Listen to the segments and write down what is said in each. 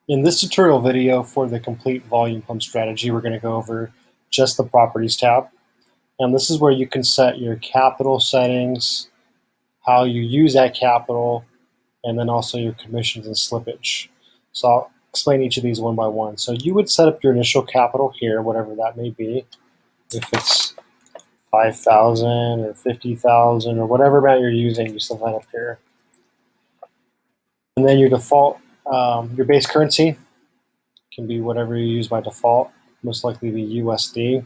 In this tutorial video for the complete volume pump strategy, we're going to go over just the properties tab. And this is where you can set your capital settings, how you use that capital, and then also your commissions and slippage. So I'll explain each of these one by one. So you would set up your initial capital here, whatever that may be. If it's 5,000 or 50,000 or whatever amount you're using, you set that up here. And then your default, your base currency can be whatever you use by default, most likely be USD.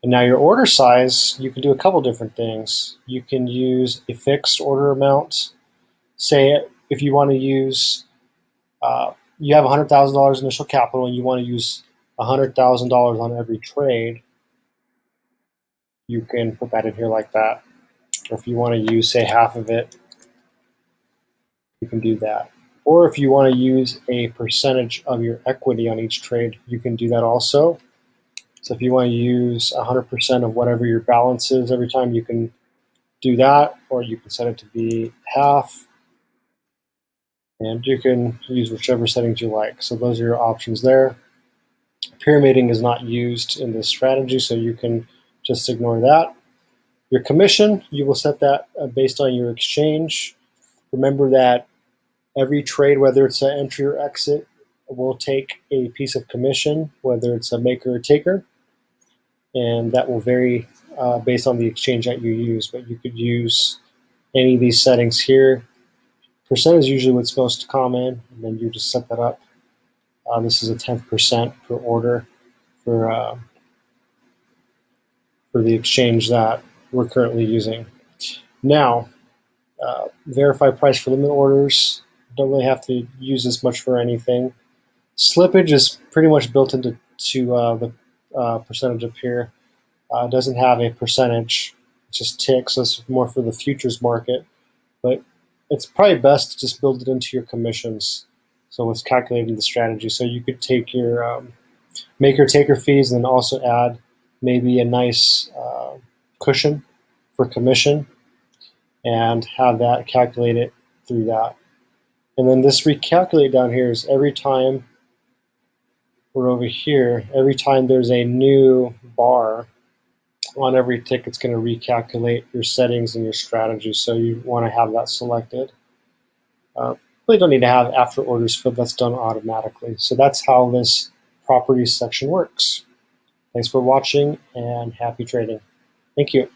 And now your order size, you can do a couple different things. You can use a fixed order amount. Say if you want to use, you have $100,000 initial capital and you want to use $100,000 on every trade, you can put that in here like that. Or if you want to use, say, half of it, you can do that. Or if you want to use a percentage of your equity on each trade, you can do that also. So if you want to use 100% of whatever your balance is every time, you can do that, or you can set it to be half, and you can use whichever settings you like. So those are your options there. Pyramiding is not used in this strategy, so you can just ignore that. Your commission, you will set that based on your exchange. Remember that every trade, whether it's an entry or exit, will take a piece of commission, whether it's a maker or taker, and that will vary based on the exchange that you use. But you could use any of these settings here. Percent is usually what's most common, and then you just set that up. This is a 10% per order for the exchange that we're currently using. Now, verify price for limit orders. Don't really have to use this much for anything. Slippage is pretty much built into the percentage up here. It doesn't have a percentage, it just ticks. So it's more for the futures market. But it's probably best to just build it into your commissions. So it's calculated in the strategy. So you could take your maker taker fees and then also add maybe a nice cushion for commission and have that calculated through that. And then this recalculate down here is every time we're over here, every time there's a new bar on every tick, it's going to recalculate your settings and your strategy. So you want to have that selected. Really don't need to have after orders filled. That's done automatically. So that's how this properties section works. Thanks for watching and happy trading. Thank you.